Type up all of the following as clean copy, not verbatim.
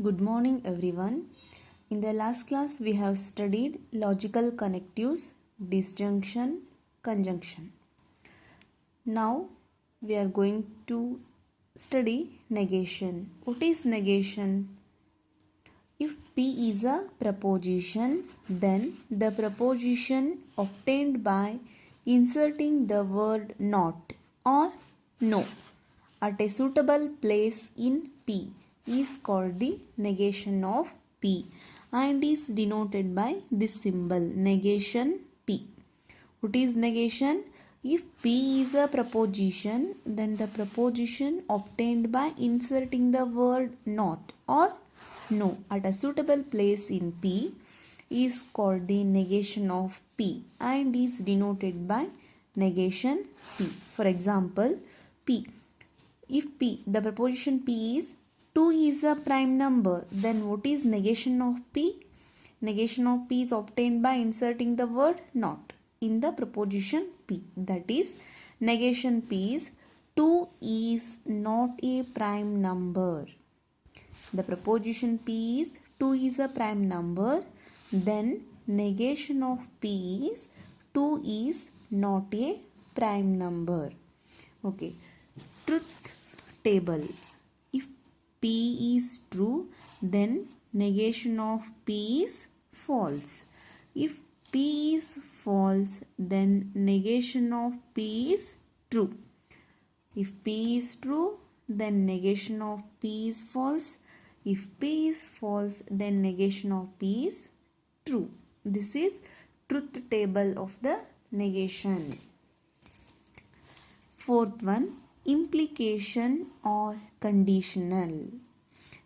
Good morning, everyone. In the last class, we have studied logical connectives, disjunction, conjunction. Now, we are going to study negation. What is negation? If P is a preposition, then the preposition obtained by inserting the word not or no at a suitable place in P is called the negation of P and is denoted by this symbol negation P. What is negation? If P is a preposition, then the preposition obtained by inserting the word not or no at a suitable place in P is called the negation of P and is denoted by negation P. For example, P. If P, the preposition P is 2 is a prime number, then what is negation of P? Negation of P is obtained by inserting the word not in the preposition P. That is, negation P is 2 is not a prime number. The preposition P is 2 is a prime number, then negation of P is 2 is not a prime number. Okay. Truth table. If P is true, then negation of P is false. If P is false, then negation of P is true. If P is true, then negation of P is false. If P is false, then negation of P is true. This is truth table of the negation. Fourth one, implication or conditional.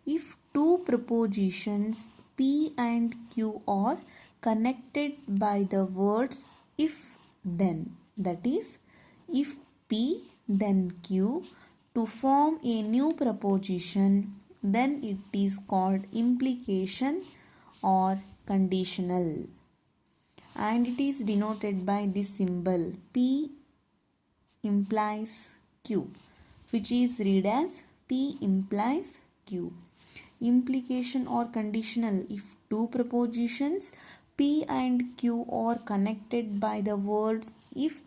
If two prepositions P and Q are connected by the words if then, that is, if P then Q to form a new preposition, then it is called implication or conditional and it is denoted by this symbol P implies Q, which is read as P implies Q. Implication or conditional. If two prepositions P and Q are connected by the words if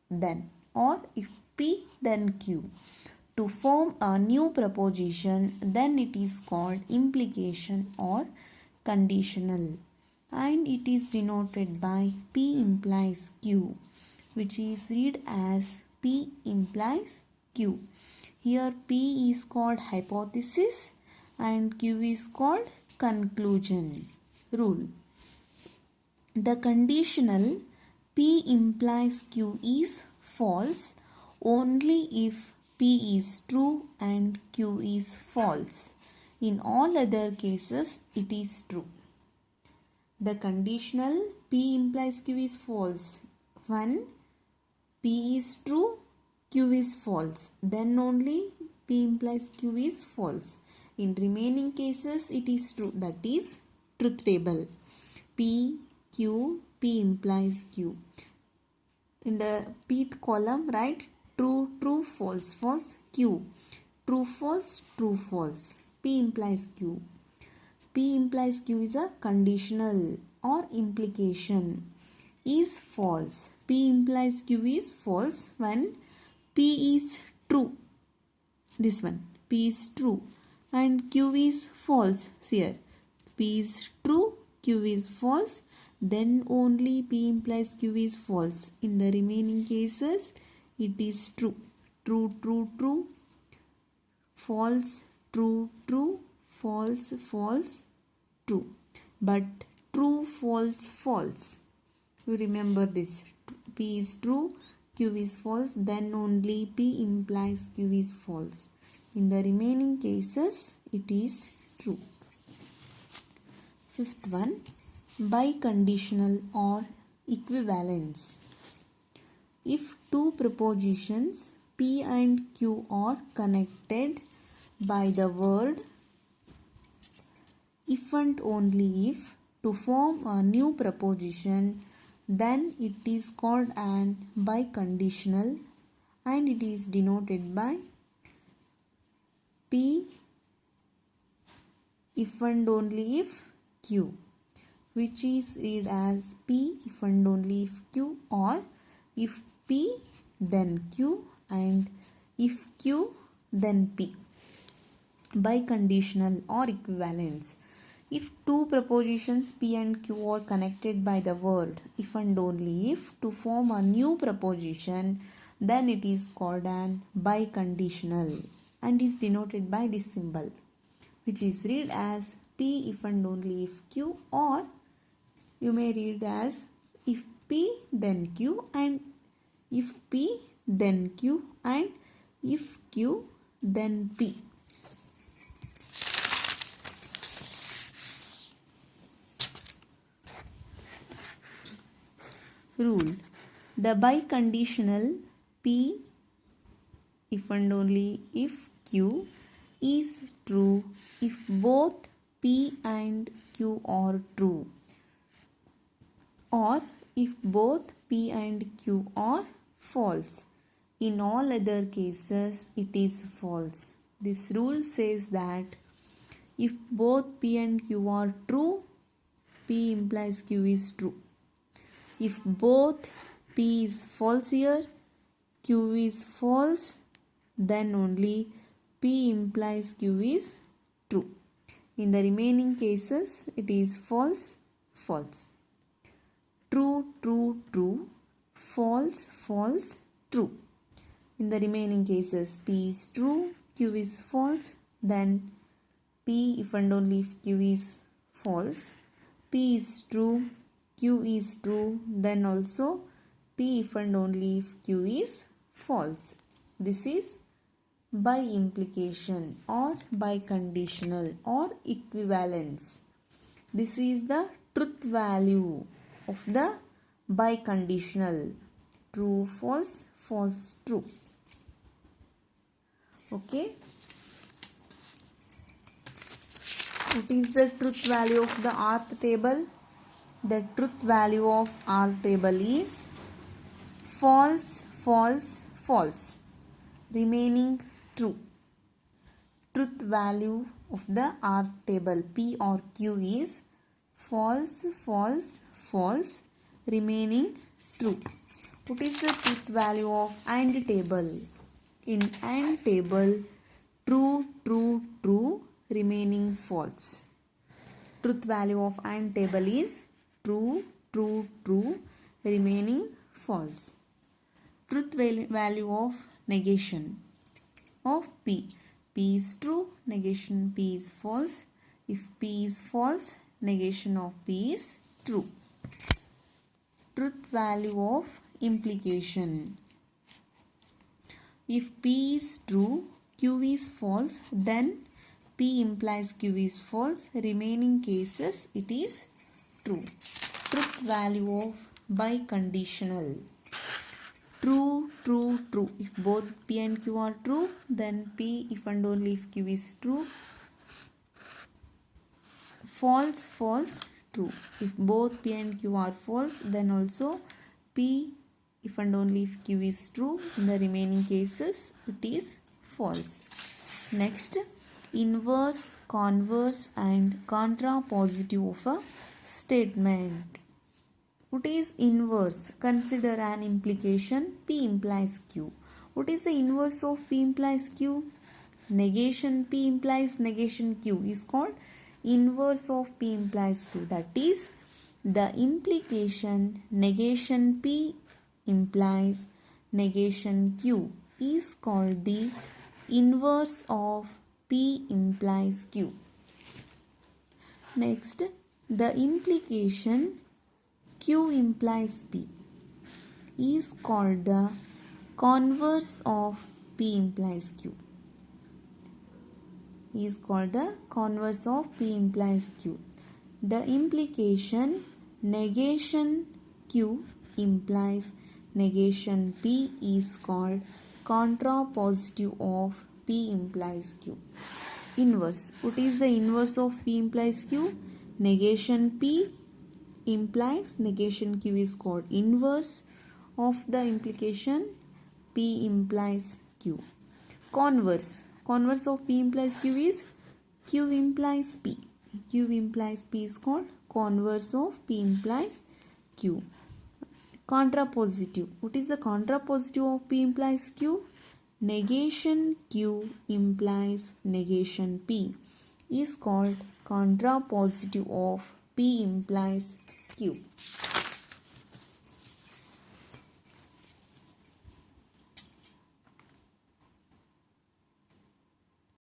then or if P then Q to form a new preposition, then it is called implication or conditional and it is denoted by P implies Q, which is read as P implies Q. Here P is called hypothesis and Q is called conclusion. Rule. The conditional P implies Q is false only if P is true and Q is false. In all other cases, it is true. The conditional P implies Q is false when P is true, Q is false. Then only P implies Q is false. In remaining cases, it is true. That is truth table. P, Q, P implies Q. In the Pth column, write true, true, false, false, Q. True, false, true, false. P implies Q. P implies Q is a conditional or implication. Is false. P implies Q is false when P is true. This one. P is true. And Q is false. Here. P is true. Q is false. Then only P implies Q is false. In the remaining cases, it is true. True, true, true. False, true, true. False, false, true. But true, false, false. You remember this. P is true, Q is false. Then only P implies Q is false. In the remaining cases, it is true. Fifth one, biconditional or equivalence. If two prepositions P and Q are connected by the word if and only if to form a new preposition, then it is called an biconditional and it is denoted by P if and only if Q, which is read as P if and only if Q, or if P then Q and if Q then P. Biconditional or equivalence. If two propositions P and Q are connected by the word if and only if to form a new proposition, then it is called an biconditional and is denoted by this symbol, which is read as P if and only if Q, or you may read as if P then Q and if P then Q and if Q then P. Rule. The biconditional P if and only if Q is true if both P and Q are true, or if both P and Q are false. In all other cases, it is false. This rule says that if both P and Q are true, P implies Q is true. If both P is false here, Q is false, then only P implies Q is true. In the remaining cases, it is false, false. True, true, true, false, false, true. In the remaining cases, P is true, Q is false, then P if and only if Q is false, P is true, Q is true, then also P if and only if Q is false. This is by implication or biconditional or equivalence. This is the truth value of the biconditional. True, false, false, true. Okay. What is the truth value of the Rth table? The truth value of Rth table is false, false, false, remaining true. Truth value of the Rth table P or Q is false, false, false, remaining true. What is the truth value of AND table? In AND table, true, true, true, remaining false. Truth value of AND table is true, true, true, remaining false. Truth value of negation of P. P is true, negation P is false. If P is false, negation of P is true. Truth value of implication. If P is true, Q is false, then P implies Q is false. Remaining cases, it is true. Truth value of biconditional. True, true, true. If both P and Q are true, then P if and only if Q is true. False, false, true. If both P and Q are false, then also P if and only if Q is true. In the remaining cases, it is false. Next, inverse, converse and contrapositive of a statement. What is inverse? Consider an implication P implies Q. What is the inverse of P implies Q? Negation P implies negation Q is called inverse of P implies Q. That is, the implication negation P implies negation Q is called the inverse of P implies Q. Next, the implication Q implies P is called the converse of P implies Q. Is called the converse of P implies Q. The implication negation Q implies negation P is called contrapositive of P implies Q. Inverse. What is the inverse of P implies Q? Negation P implies negation Q is called inverse of the implication P implies Q. Converse. Converse of P implies Q is Q implies P. Q implies P is called converse of P implies Q. Contrapositive. What is the contrapositive of P implies Q? Negation Q implies negation P is called contrapositive of P implies Q.